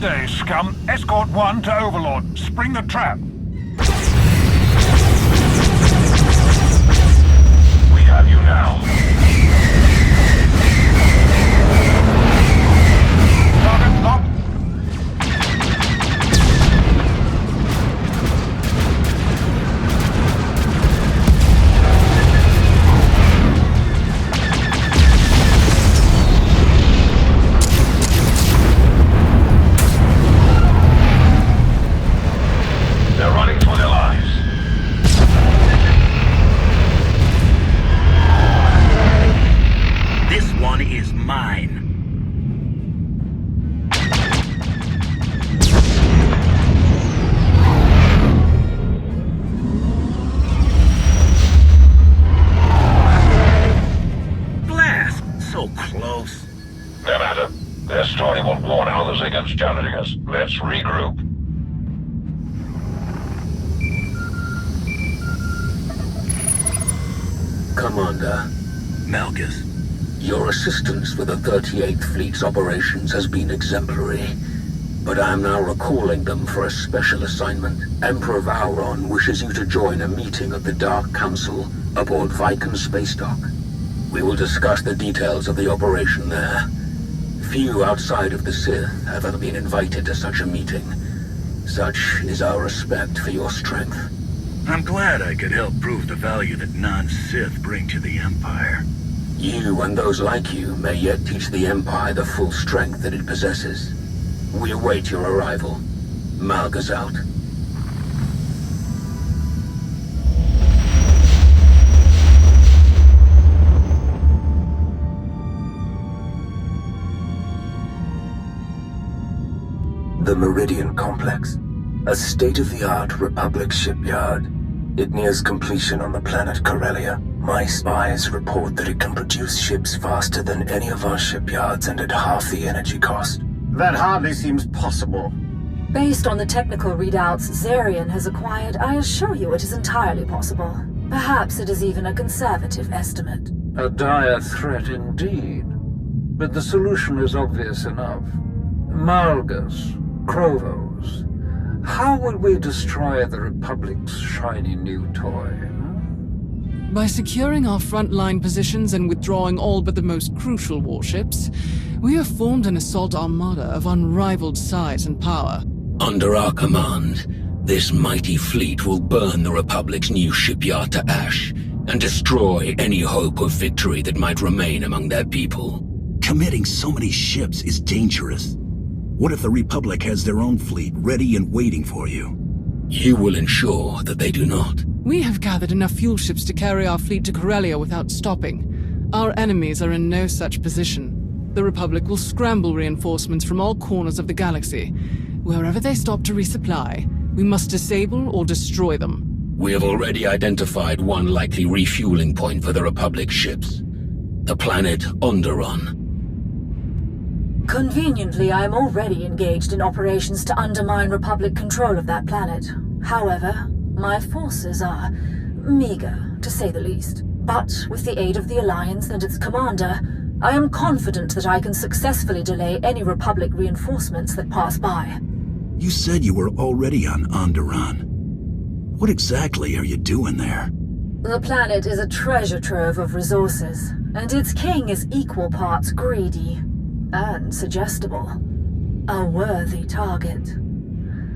day, scum. Escort 1 to Overlord. Spring the trap. We have you now. Target locked. Challenging us. Let's regroup. Commander. Malgus. Your assistance with the 38th Fleet's operations has been exemplary, but I am now recalling them for a special assignment. Emperor Vauron wishes you to join a meeting of the Dark Council aboard Viken Space Dock. We will discuss the details of the operation there. Few outside of the Sith have ever been invited to such a meeting. Such is our respect for your strength. I'm glad I could help prove the value that non-Sith bring to the Empire. You and those like you may yet teach the Empire the full strength that it possesses. We await your arrival. Malgus out. The Meridian Complex, a state-of-the-art Republic shipyard. It nears completion on the planet Corellia. My spies report that it can produce ships faster than any of our shipyards and at half the energy cost. That hardly seems possible. Based on the technical readouts Zarian has acquired, I assure you it is entirely possible. Perhaps it is even a conservative estimate. A dire threat indeed. But the solution is obvious enough. Malgus, Krovos, how will we destroy the Republic's shiny new toy? By securing our frontline positions and withdrawing all but the most crucial warships, we have formed an assault armada of unrivaled size and power. Under our command, this mighty fleet will burn the Republic's new shipyard to ash and destroy any hope of victory that might remain among their people. Committing so many ships is dangerous. What if the Republic has their own fleet ready and waiting for you? You will ensure that they do not. We have gathered enough fuel ships to carry our fleet to Corellia without stopping. Our enemies are in no such position. The Republic will scramble reinforcements from all corners of the galaxy. Wherever they stop to resupply, we must disable or destroy them. We have already identified one likely refueling point for the Republic ships. The planet Onderon. Conveniently, I am already engaged in operations to undermine Republic control of that planet. However, my forces are meager, to say the least. But with the aid of the Alliance and its commander, I am confident that I can successfully delay any Republic reinforcements that pass by. You said you were already on Onderon. What exactly are you doing there? The planet is a treasure trove of resources, and its king is equal parts greedy and suggestible. A worthy target.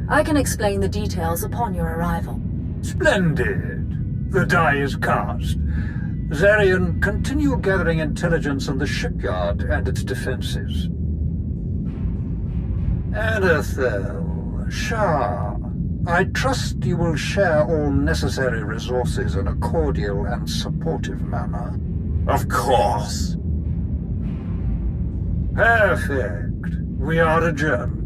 I can explain the details upon your arrival. Splendid. The die is cast. Zarian, continue gathering intelligence on the shipyard and its defenses. Anethel, Shah, I trust you will share all necessary resources in a cordial and supportive manner. Of course. Perfect. We are adjourned.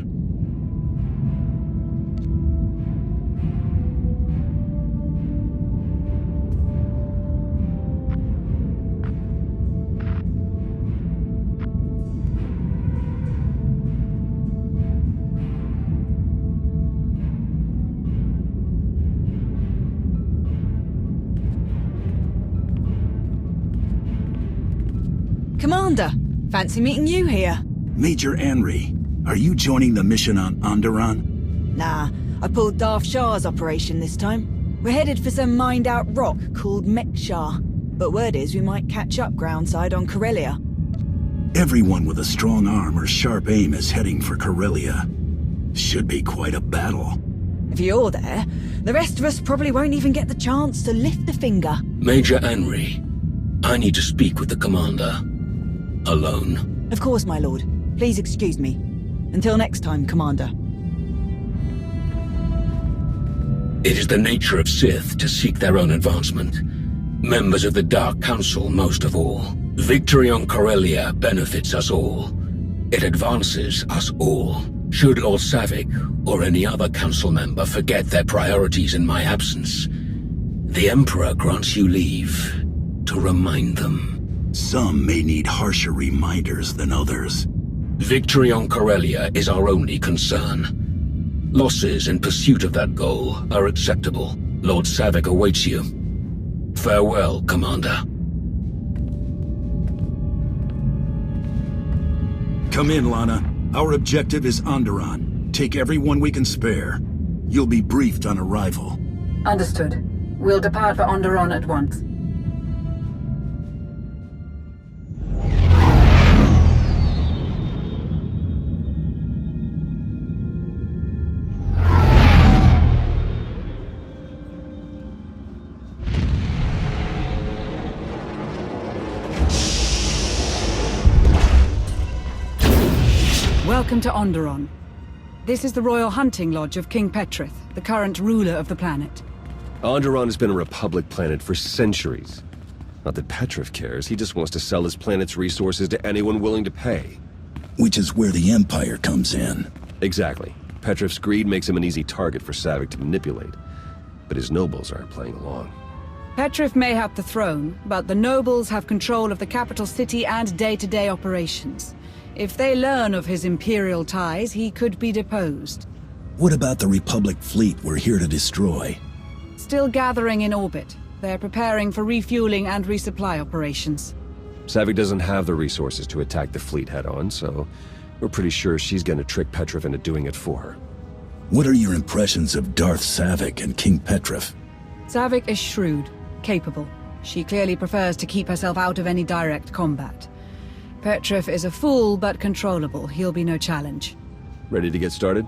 Commander, fancy meeting you here. Major Henry, Are you joining the mission on Onderon? Nah, I pulled Darth Shah's operation this time. We're headed for some mined-out rock called Mekshar, but word is we might catch up groundside on Corellia. Everyone with a strong arm or sharp aim is heading for Corellia. Should be quite a battle. If you're there, the rest of us probably won't even get the chance to lift a finger. Major Henry, I need to speak with the commander. Alone. Of course, my lord. Please excuse me. Until next time, Commander. It is the nature of Sith to seek their own advancement. Members of the Dark Council most of all. Victory on Corellia benefits us all. It advances us all. Should Lord Savik or any other council member forget their priorities in my absence, the Emperor grants you leave to remind them. Some may need harsher reminders than others. Victory on Corellia is our only concern. Losses in pursuit of that goal are acceptable. Lord Savik awaits you. Farewell, Commander. Come in, Lana. Our objective is Onderon. Take everyone we can spare. You'll be briefed on arrival. Understood. We'll depart for Onderon at once. Welcome to Onderon. This is the Royal Hunting Lodge of King Petrith, the current ruler of the planet. Onderon has been a Republic planet for centuries. Not that Petrith cares, he just wants to sell his planet's resources to anyone willing to pay. Which is where the Empire comes in. Exactly. Petrith's greed makes him an easy target for Savik to manipulate. But his nobles aren't playing along. Petrith may have the throne, but the nobles have control of the capital city and day-to-day operations. If they learn of his imperial ties, he could be deposed. What about the Republic fleet we're here to destroy? Still gathering in orbit. They're preparing for refueling and resupply operations. Savik doesn't have the resources to attack the fleet head-on, so we're pretty sure she's gonna trick Petrith into doing it for her. What are your impressions of Darth Savik and King Petrith? Savik is shrewd, capable. She clearly prefers to keep herself out of any direct combat. Petrith is a fool, but controllable. He'll be no challenge. Ready to get started?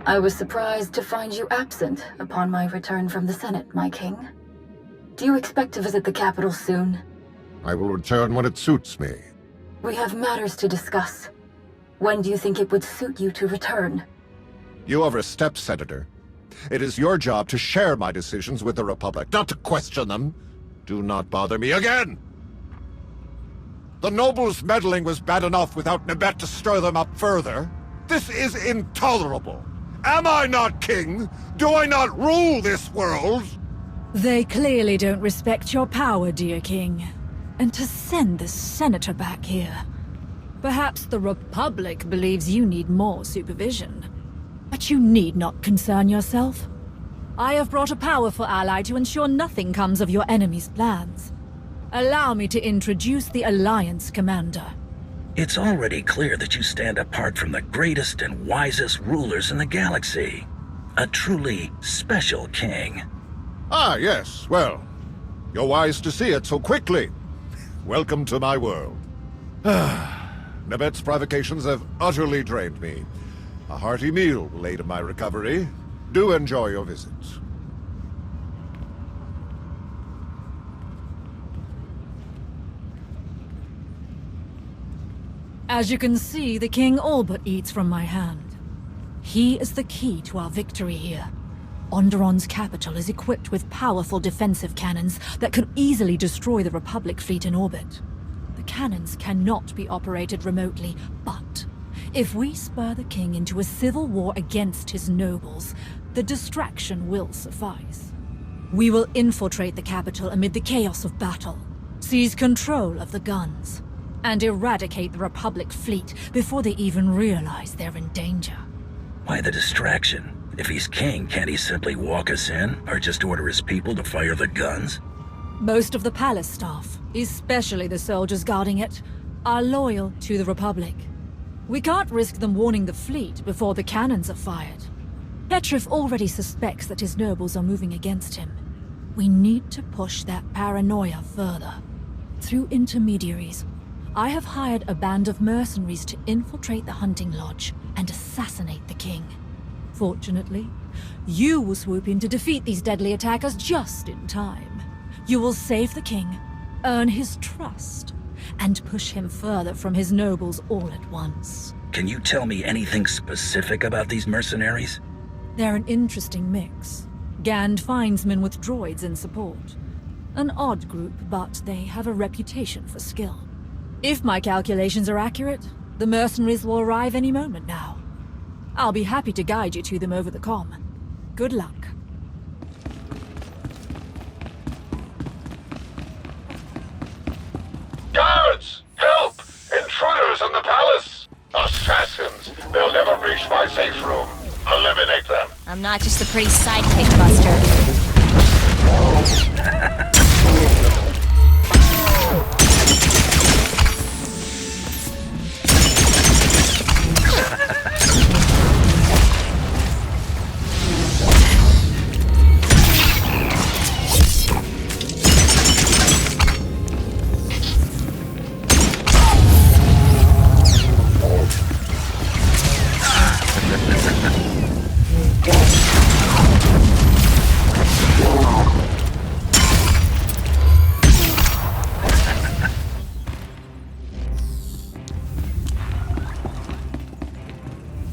I was surprised to find you absent upon my return from the Senate, my king. Do you expect to visit the capital soon? I will return when it suits me. We have matters to discuss. When do you think it would suit you to return? You overstep, Senator. It is your job to share my decisions with the Republic, not to question them. Do not bother me again! The nobles' meddling was bad enough without Nebet to stir them up further. This is intolerable. Am I not king? Do I not rule this world? They clearly don't respect your power, dear king. And to send the senator back here. Perhaps the Republic believes you need more supervision. But you need not concern yourself. I have brought a powerful ally to ensure nothing comes of your enemy's plans. Allow me to introduce the Alliance Commander. It's already clear that you stand apart from the greatest and wisest rulers in the galaxy. A truly special king. Ah, yes, well, you're wise to see it so quickly. Welcome to my world. Nebet's provocations have utterly drained me. A hearty meal will aid in my recovery. Do enjoy your visit. As you can see, the king all but eats from my hand. He is the key to our victory here. Onderon's capital is equipped with powerful defensive cannons that could easily destroy the Republic fleet in orbit. The cannons cannot be operated remotely, but if we spur the king into a civil war against his nobles, the distraction will suffice. We will infiltrate the capital amid the chaos of battle, seize control of the guns, and eradicate the Republic fleet before they even realize they're in danger. Why the distraction? If he's king, can't he simply walk us in, or just order his people to fire the guns? Most of the palace staff, especially the soldiers guarding it, are loyal to the Republic. We can't risk them warning the fleet before the cannons are fired. Petrov already suspects that his nobles are moving against him. We need to push that paranoia further. Through intermediaries, I have hired a band of mercenaries to infiltrate the hunting lodge and assassinate the king. Fortunately, you will swoop in to defeat these deadly attackers just in time. You will save the king, earn his trust, and push him further from his nobles all at once. Can you tell me anything specific about these mercenaries? They're an interesting mix. Gand findsmen with droids in support. An odd group, but they have a reputation for skill. If my calculations are accurate, the mercenaries will arrive any moment now. I'll be happy to guide you to them over the comm. Good luck. Guards! Help! Intruders in the palace! Assassins! They'll never reach my safe room. Eliminate them. I'm not just the pretty sidekick buster.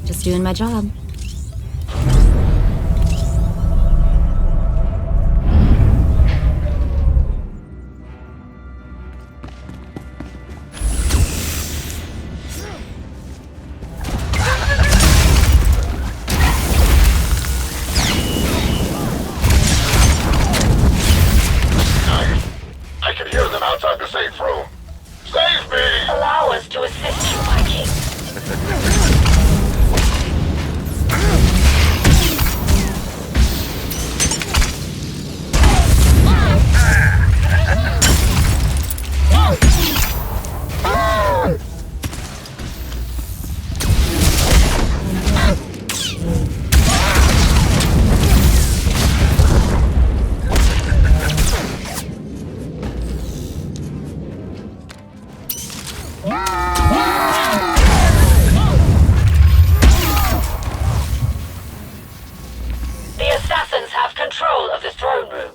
Just doing my job. I can hear them outside the safe room. Save me! Allow us to assist you, my king. The assassins have control of the throne room.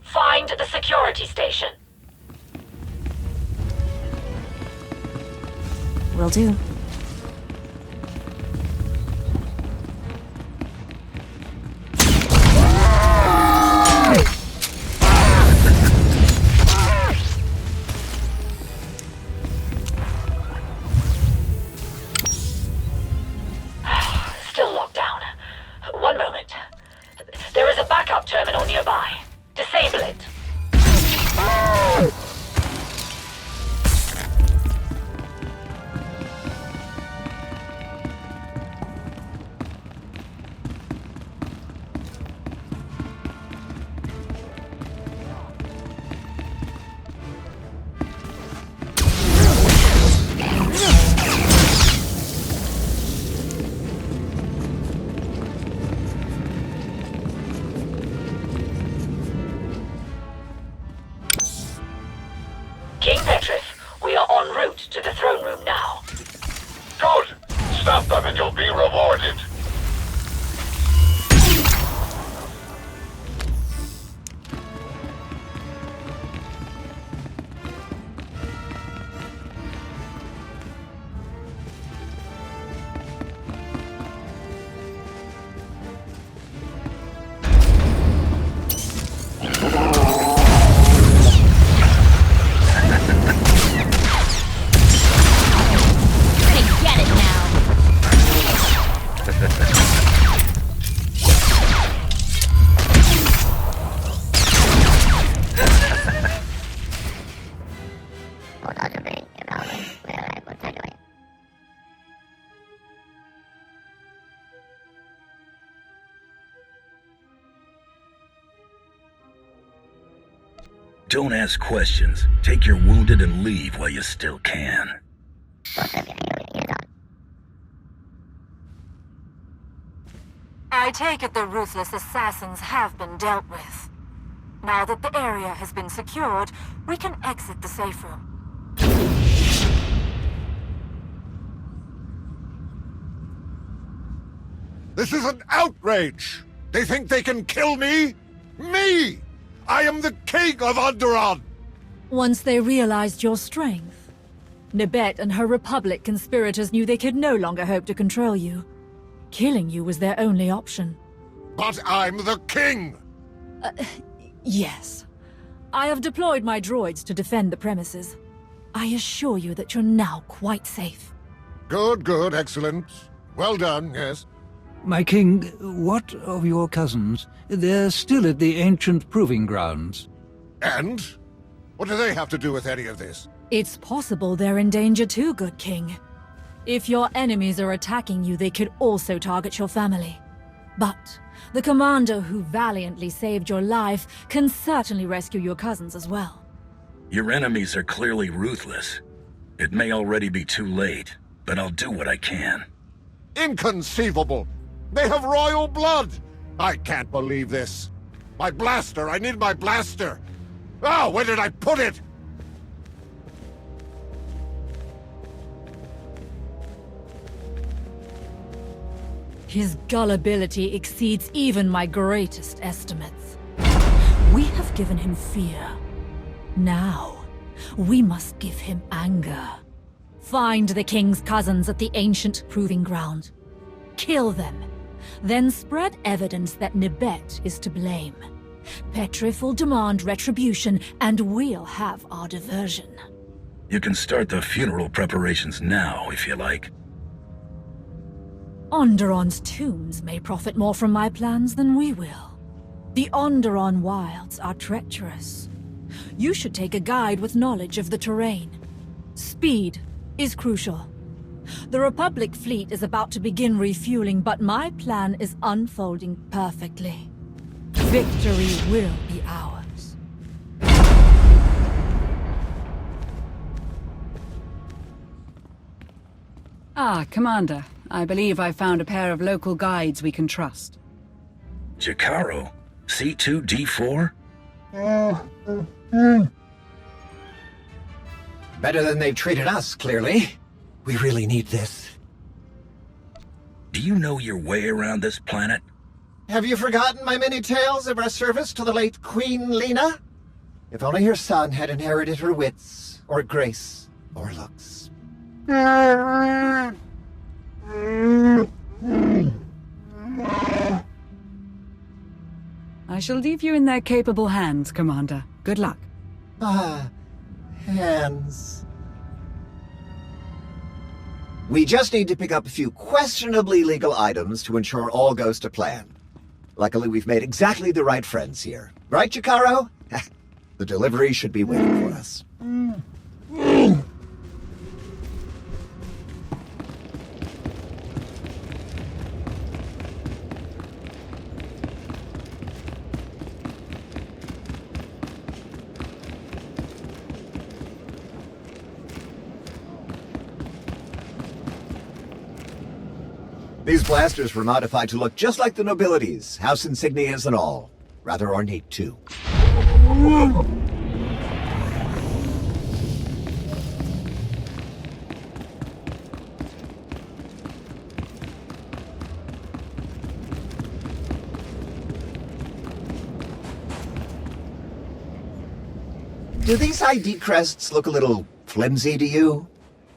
Find the security station. Will do. Still locked down. One moment. There is a backup terminal nearby. Disable it. King Petrov, we are en route to the throne room now. Good! Stop them and you'll be rewarded. Get it now. Don't ask questions. Take your wounded and leave while you still can. I take it the ruthless assassins have been dealt with. Now that the area has been secured, we can exit the safe room. This is an outrage! They think they can kill me? Me! I am the king of Onderon! Once they realized your strength, Nibet and her Republic conspirators knew they could no longer hope to control you. Killing you was their only option. But I'm the king! Yes. I have deployed my droids to defend the premises. I assure you that you're now quite safe. Good, good, excellent. Well done, yes. My king, what of your cousins? They're still at the ancient proving grounds. And? What do they have to do with any of this? It's possible they're in danger too, good king. If your enemies are attacking you, they could also target your family. But the commander who valiantly saved your life can certainly rescue your cousins as well. Your enemies are clearly ruthless. It may already be too late, but I'll do what I can. Inconceivable! They have royal blood! I can't believe this. My blaster! I need my blaster! Ah, where did I put it? His gullibility exceeds even my greatest estimates. We have given him fear. Now, we must give him anger. Find the king's cousins at the ancient proving ground. Kill them. Then spread evidence that Nibet is to blame. Petrif will demand retribution, and we'll have our diversion. You can start the funeral preparations now, if you like. Onderon's tombs may profit more from my plans than we will. The Onderon wilds are treacherous. You should take a guide with knowledge of the terrain. Speed is crucial. The Republic fleet is about to begin refueling, but my plan is unfolding perfectly. Victory will be ours. Ah, Commander. I believe I found a pair of local guides we can trust. Jakaro? C2D4? Better than they've treated us, clearly. We really need this. Do you know your way around this planet? Have you forgotten my many tales of our service to the late Queen Lena? If only her son had inherited her wits, or grace, or looks. I shall leave you in their capable hands, Commander. Good luck. Ah, hands. We just need to pick up a few questionably legal items to ensure all goes to plan. Luckily, we've made exactly the right friends here. Right, Jakaro? The delivery should be waiting for us. These blasters were modified to look just like the nobilities, house insignias and all. Rather ornate, too. Do these ID crests look a little flimsy to you?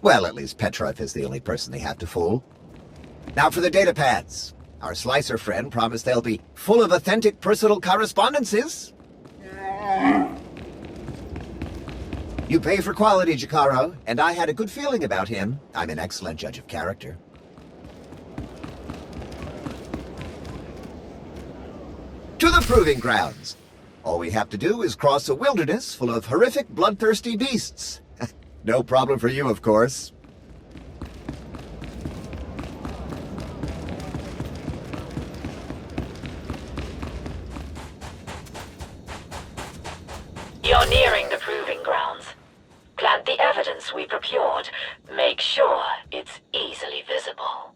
Well, at least Petrov is the only person they have to fool. Now for the data pads. Our slicer friend promised they'll be full of authentic personal correspondences. You pay for quality, Jakaro, and I had a good feeling about him. I'm an excellent judge of character. To the proving grounds. All we have to do is cross a wilderness full of horrific, bloodthirsty beasts. No problem for you, of course. You're nearing the proving grounds. Plant the evidence we procured. Make sure it's easily visible.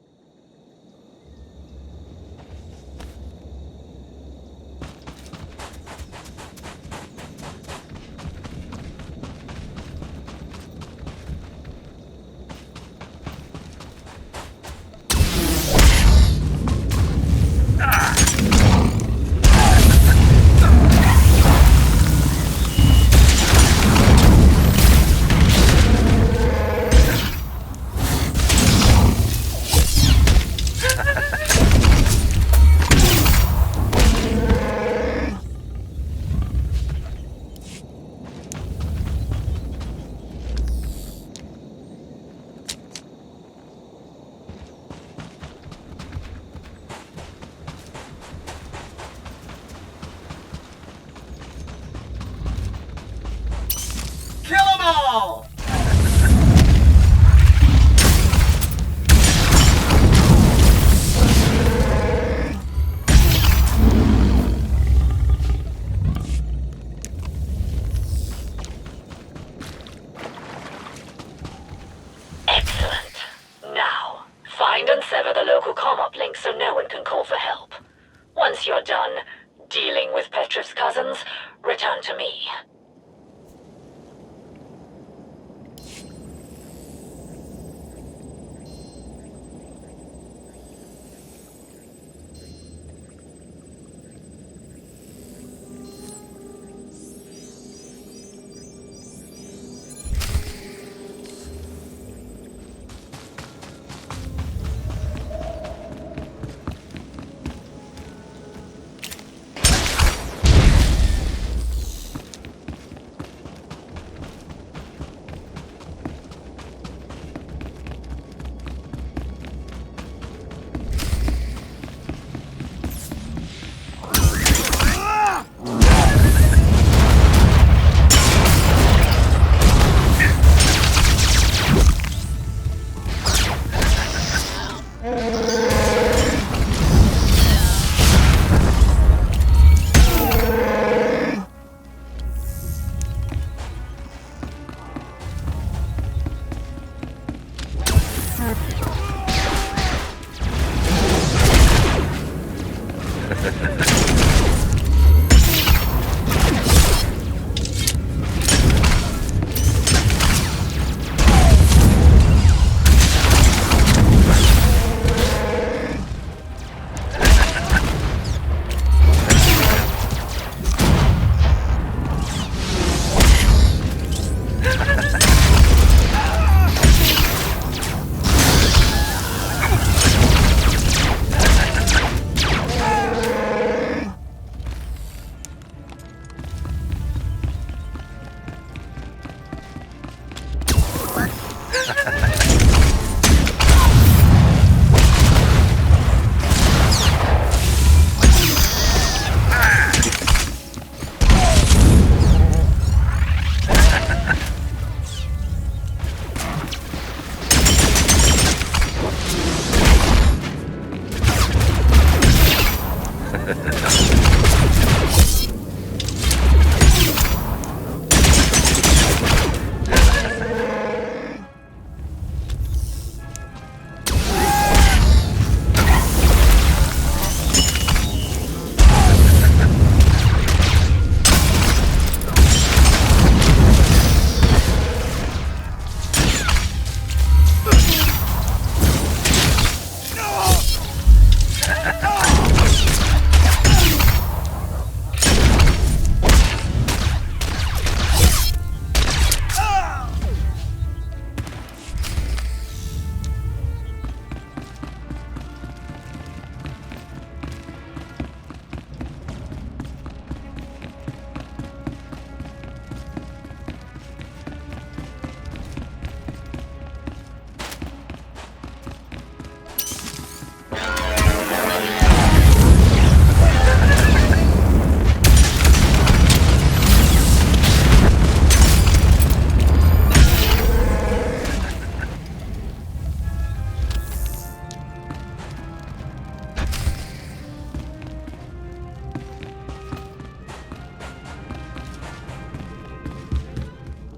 So no one can call for help. Once you're done dealing with Petrev's cousins, return to me.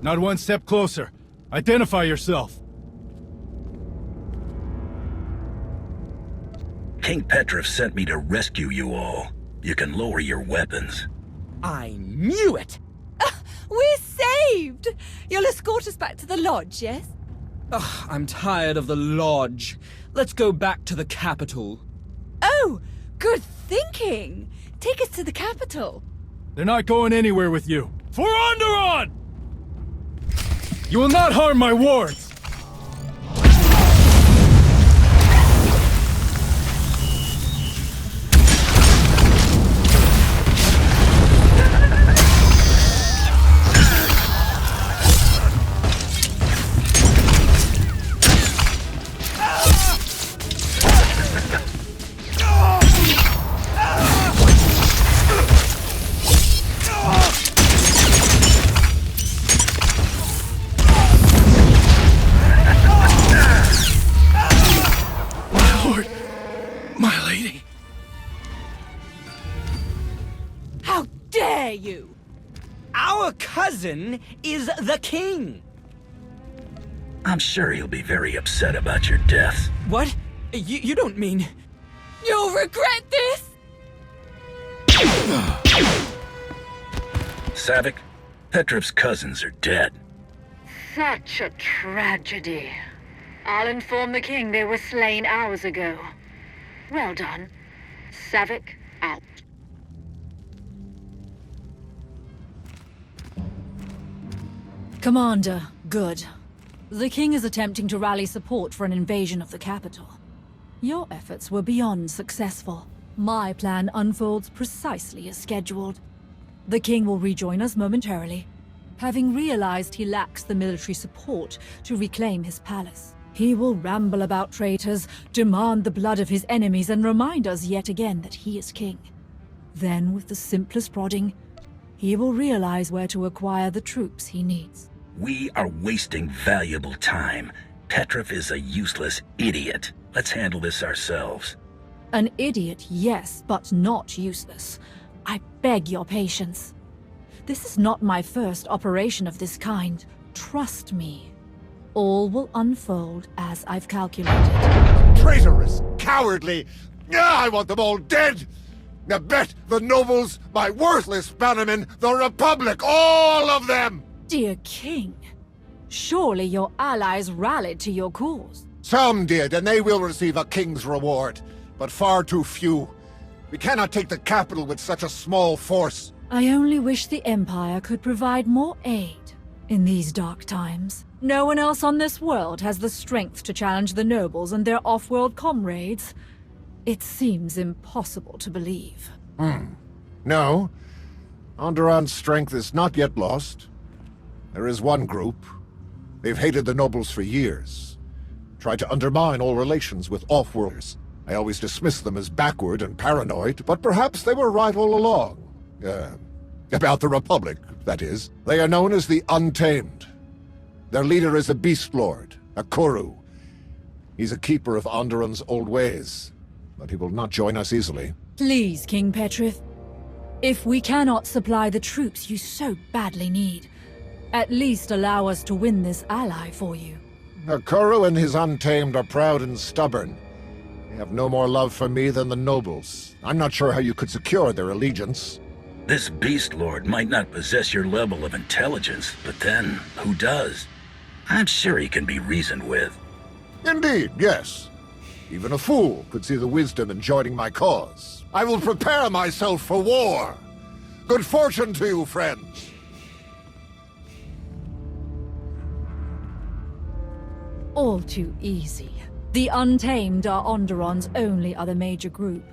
Not one step closer. Identify yourself. King Petrov sent me to rescue you all. You can lower your weapons. I knew it! We're saved! You'll escort us back to the lodge, yes? Ugh, I'm tired of the lodge. Let's go back to the capital. Oh, good thinking! Take us to the capital. They're not going anywhere with you. For Onderon! You will not harm my wards! You! Our cousin is the king! I'm sure he'll be very upset about your death. What? You don't mean... You'll regret this! Savik, Petrov's cousins are dead. Such a tragedy. I'll inform the king they were slain hours ago. Well done. Savik, out. Commander, good. The king is attempting to rally support for an invasion of the capital. Your efforts were beyond successful. My plan unfolds precisely as scheduled. The king will rejoin us momentarily. Having realized he lacks the military support to reclaim his palace, he will ramble about traitors, demand the blood of his enemies, and remind us yet again that he is king. Then, with the simplest prodding, he will realize where to acquire the troops he needs. We are wasting valuable time. Petrov is a useless idiot. Let's handle this ourselves. An idiot, yes, but not useless. I beg your patience. This is not my first operation of this kind. Trust me. All will unfold as I've calculated. Traitorous! Cowardly! I want them all dead! Now bet the nobles, my worthless bannermen, the Republic, all of them! Dear King, surely your allies rallied to your cause. Some did, and they will receive a king's reward, but far too few. We cannot take the capital with such a small force. I only wish the Empire could provide more aid in these dark times. No one else on this world has the strength to challenge the nobles and their off-world comrades. It seems impossible to believe. No. Onderon's strength is not yet lost. There is one group. They've hated the nobles for years. Tried to undermine all relations with off-worlders. I always dismissed them as backward and paranoid, but perhaps they were right all along. About the Republic, that is. They are known as the Untamed. Their leader is a beast lord, a Kuru. He's a keeper of Onderon's old ways, but he will not join us easily. Please, King Petrov. If we cannot supply the troops you so badly need, at least allow us to win this ally for you. The Kuru and his Untamed are proud and stubborn. They have no more love for me than the nobles. I'm not sure how you could secure their allegiance. This beast lord might not possess your level of intelligence, but then, who does? I'm sure he can be reasoned with. Indeed, yes. Even a fool could see the wisdom in joining my cause. I will prepare myself for war. Good fortune to you, friends. All too easy. The Untamed are Onderon's only other major group.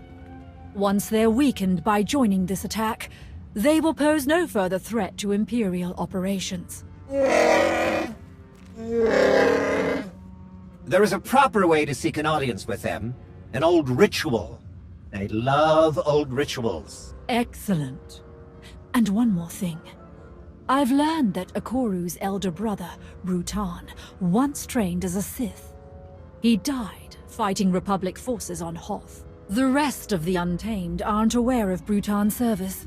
Once they're weakened by joining this attack, they will pose no further threat to Imperial operations. There is a proper way to seek an audience with them. An old ritual. They love old rituals. Excellent. And one more thing. I've learned that Ikoru's elder brother, Brutan, once trained as a Sith. He died fighting Republic forces on Hoth. The rest of the Untamed aren't aware of Brutan's service.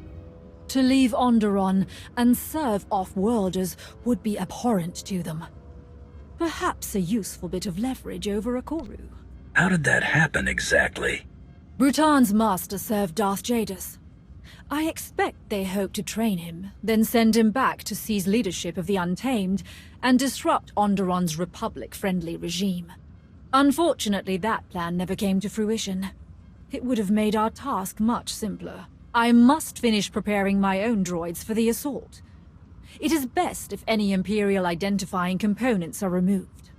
To leave Onderon and serve off-worlders would be abhorrent to them. Perhaps a useful bit of leverage over Ikoru. How did that happen exactly? Brutan's master served Darth Jadus. I expect they hope to train him, then send him back to seize leadership of the Untamed and disrupt Onderon's Republic-friendly regime. Unfortunately, that plan never came to fruition. It would have made our task much simpler. I must finish preparing my own droids for the assault. It is best if any Imperial identifying components are removed.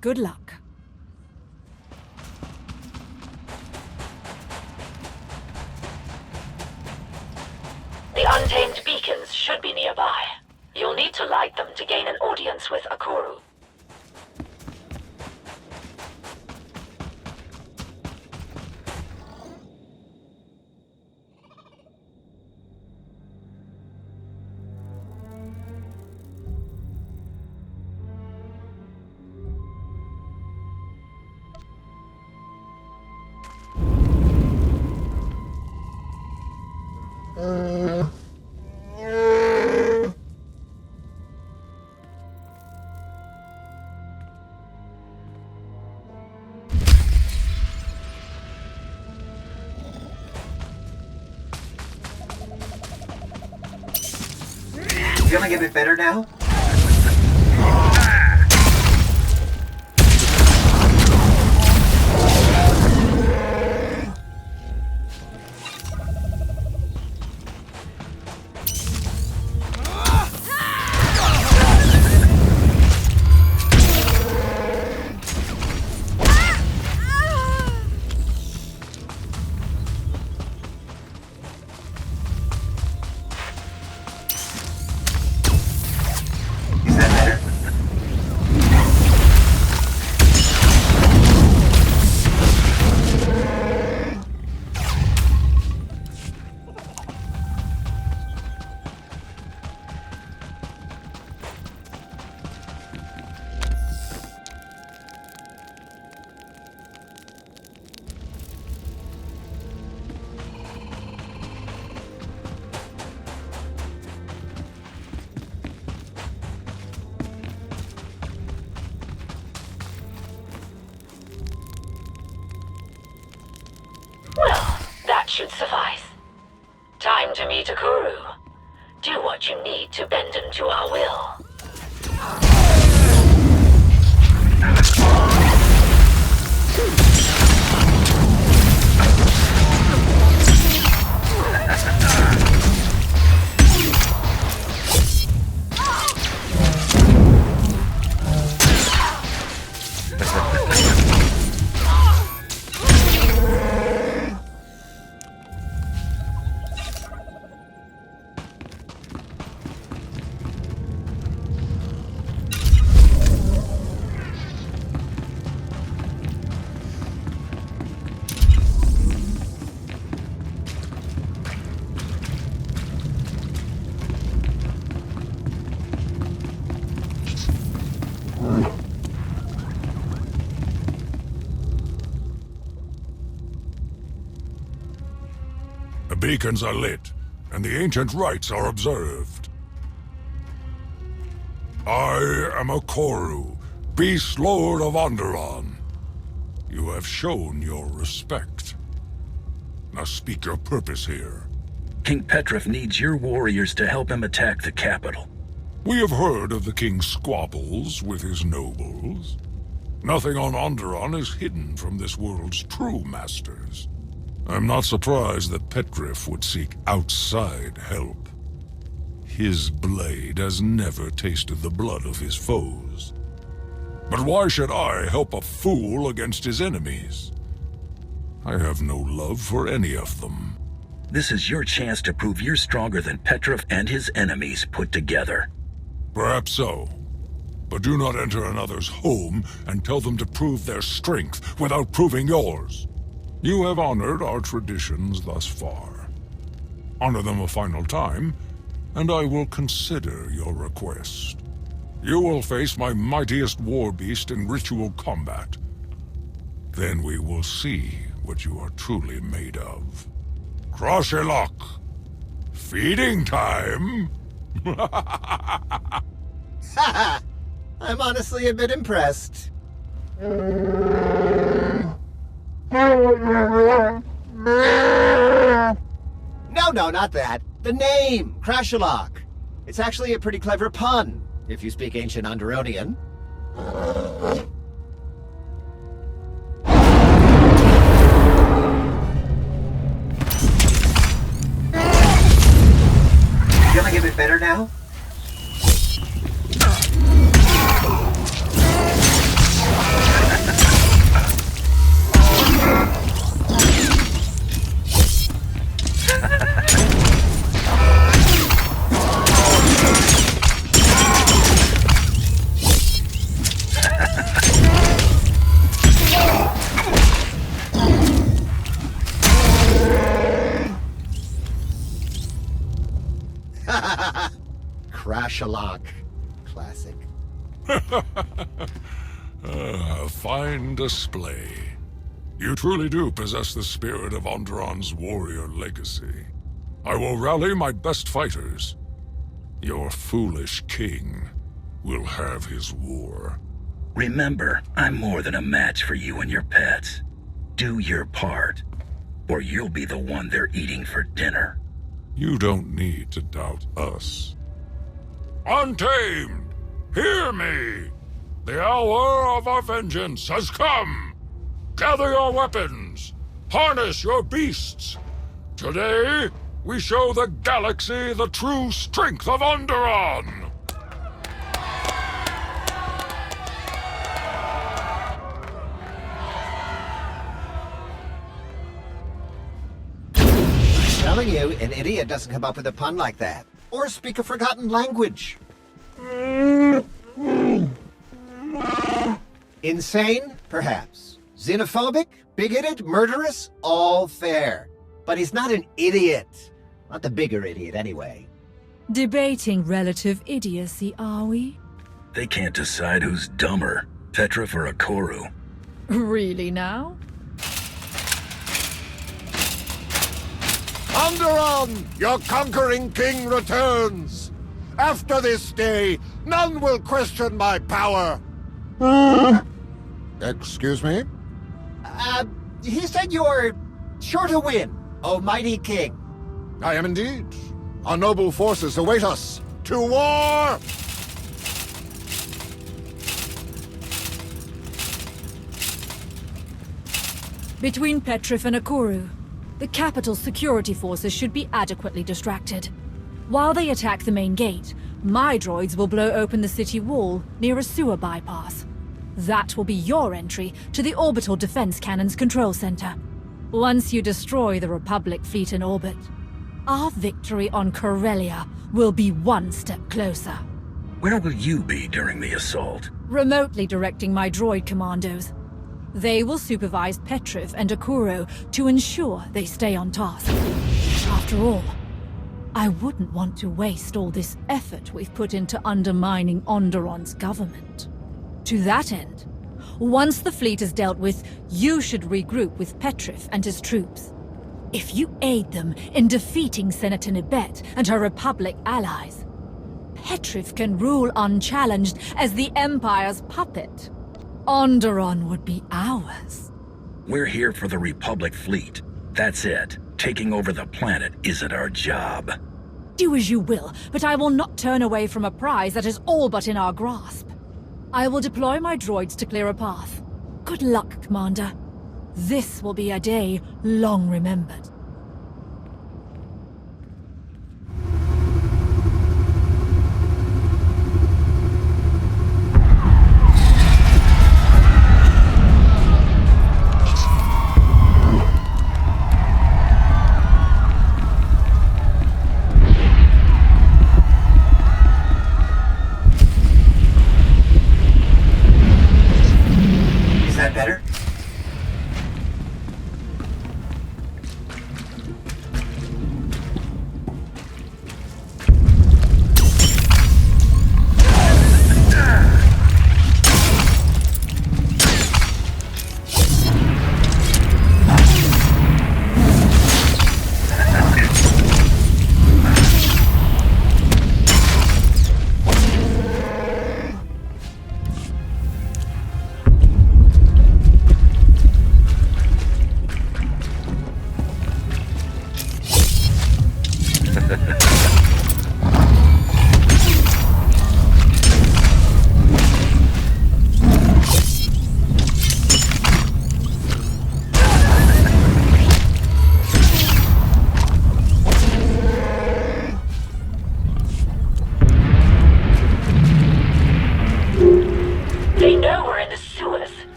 Good luck. The Untamed beacons should be nearby. You'll need to light them to gain an audience with Akoru. Feeling a bit better now? Should suffice. Time to meet Akoru. Do what you need to bend him to our will. The beacons are lit, and the ancient rites are observed. I am Akoru, Beast Lord of Onderon. You have shown your respect. Now speak your purpose here. King Petrov needs your warriors to help him attack the capital. We have heard of the king's squabbles with his nobles. Nothing on Onderon is hidden from this world's true masters. I'm not surprised that Petrov would seek outside help. His blade has never tasted the blood of his foes. But why should I help a fool against his enemies? I have no love for any of them. This is your chance to prove you're stronger than Petrov and his enemies put together. Perhaps so. But do not enter another's home and tell them to prove their strength without proving yours. You have honored our traditions thus far. Honor them a final time, and I will consider your request. You will face my mightiest war beast in ritual combat. Then we will see what you are truly made of. Croshelok! Feeding time! Haha! I'm honestly a bit impressed. no, not that. The name, Crashalok. It's actually a pretty clever pun, if you speak ancient Onderonian. Feeling a bit better now? Crashalok. Classic. A fine display. You truly do possess the spirit of Onderon's warrior legacy. I will rally my best fighters. Your foolish king will have his war. Remember, I'm more than a match for you and your pets. Do your part, or you'll be the one they're eating for dinner. You don't need to doubt us. Untamed! Hear me! The hour of our vengeance has come! Gather your weapons! Harness your beasts! Today, we show the galaxy the true strength of Onderon! Telling you, an idiot doesn't come up with a pun like that. Or speak a forgotten language. Insane? Perhaps. Xenophobic? Bigoted? Murderous? All fair. But he's not an idiot. Not the bigger idiot, anyway. Debating relative idiocy, are we? They can't decide who's dumber, Petrif or Akoru. Really now? Onderon, your conquering king returns. After this day, none will question my power. Excuse me? He said you're sure to win, O mighty king. I am indeed. Our noble forces await us. To war! Between Petrif and Akoru, the capital's security forces should be adequately distracted. While they attack the main gate, my droids will blow open the city wall near a sewer bypass. That will be your entry to the Orbital Defense Cannon's control center. Once you destroy the Republic fleet in orbit, our victory on Corellia will be one step closer. Where will you be during the assault? Remotely directing my droid commandos. They will supervise Petrif and Akoru to ensure they stay on task. After all, I wouldn't want to waste all this effort we've put into undermining Onderon's government. To that end, once the fleet is dealt with, you should regroup with Petrif and his troops. If you aid them in defeating Senator Nibet and her Republic allies, Petrif can rule unchallenged as the Empire's puppet. Onderon would be ours. We're here for the Republic fleet. That's it. Taking over the planet isn't our job. Do as you will, but I will not turn away from a prize that is all but in our grasp. I will deploy my droids to clear a path. Good luck, Commander. This will be a day long remembered.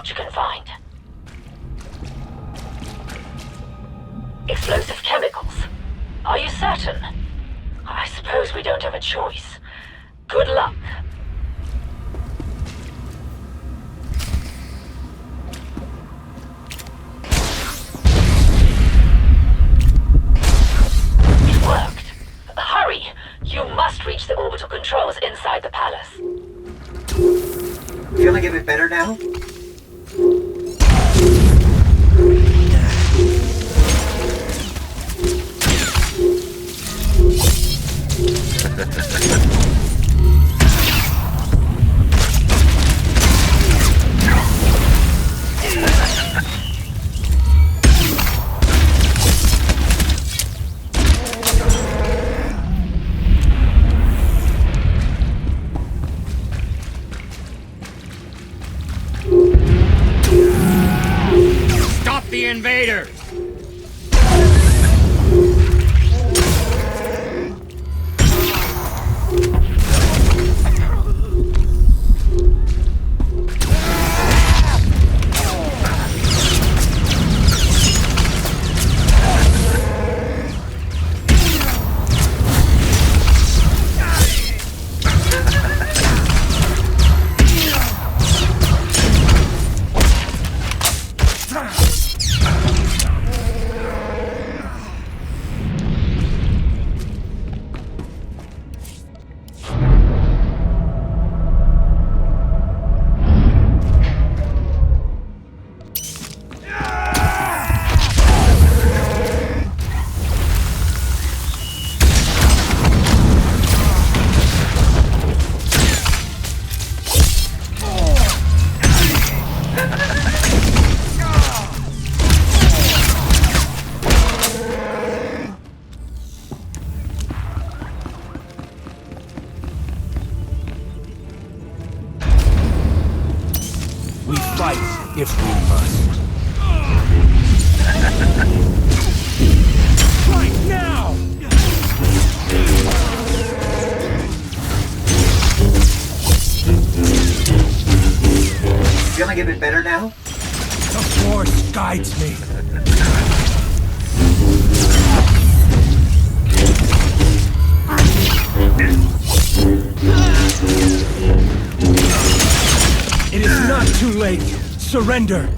what you can find. Explosive chemicals. Are you certain? I suppose we don't have a choice. Good luck. It worked. Hurry! You must reach the orbital controls inside the palace. Feeling a bit better now? Stop the invaders! If we must. Right now! Feeling a bit better now? The Force guides me. It is not too late. Surrender!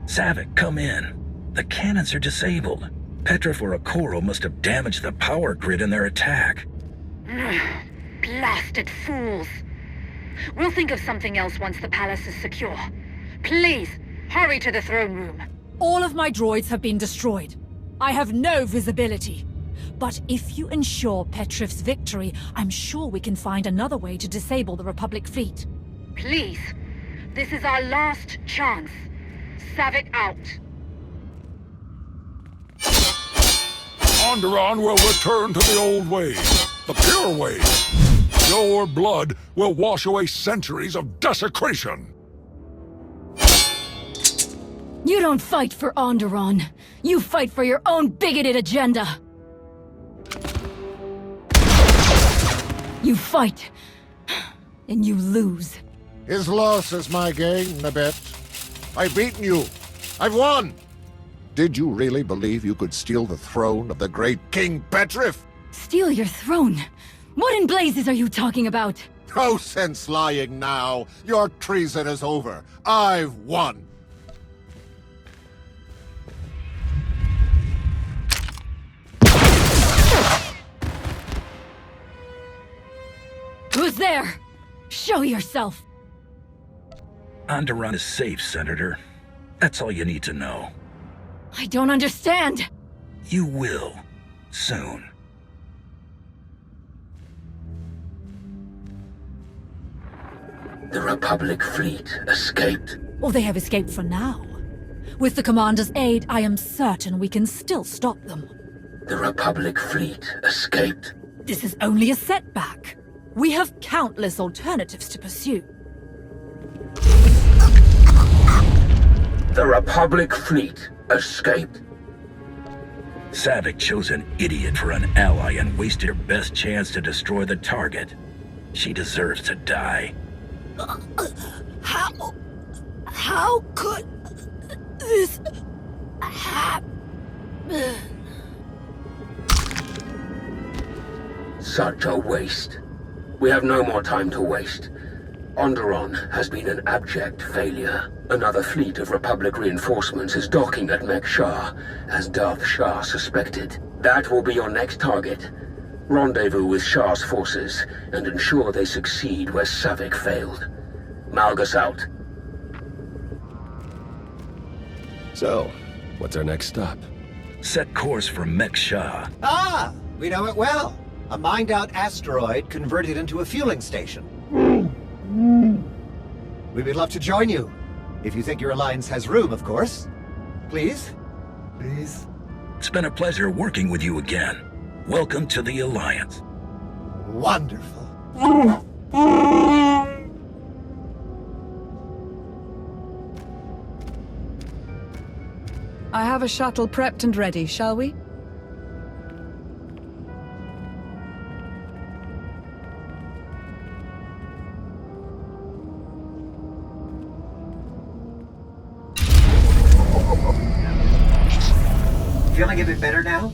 Savick, come in. The cannons are disabled. Petrov or Okoro must have damaged the power grid in their attack. Blasted fools. We'll think of something else once the palace is secure. Please, hurry to the throne room. All of my droids have been destroyed. I have no visibility. But if you ensure Petrov's victory, I'm sure we can find another way to disable the Republic fleet. Please, this is our last chance. Savick out. Onderon will return to the old ways, the pure ways. Your blood will wash away centuries of desecration. You don't fight for Onderon. You fight for your own bigoted agenda. You fight, and you lose. His loss is my gain, Nabet. I've beaten you. I've won. Did you really believe you could steal the throne of the great King Petrov? Steal your throne? What in blazes are you talking about? No sense lying now. Your treason is over. I've won. Who's there? Show yourself. Onderon is safe, Senator. That's all you need to know. I don't understand. You will. Soon. The Republic fleet escaped. Well, they have escaped for now. With the Commander's aid, I am certain we can still stop them. The Republic fleet escaped. This is only a setback. We have countless alternatives to pursue. The Republic fleet escaped. Savick chose an idiot for an ally and wasted her best chance to destroy the target. She deserves to die. How could this happen? Such a waste. We have no more time to waste. Onderon has been an abject failure. Another fleet of Republic reinforcements is docking at Mek Shah, as Darth Shah suspected. That will be your next target. Rendezvous with Shah's forces, and ensure they succeed where Savick failed. Malgus out. So, what's our next stop? Set course for Mek Shah. Ah, we know it well. A mined-out asteroid converted into a fueling station. We would love to join you. If you think your alliance has room, of course. Please? Please? It's been a pleasure working with you again. Welcome to the Alliance. Wonderful. I have a shuttle prepped and ready, shall we? Feeling a bit better now?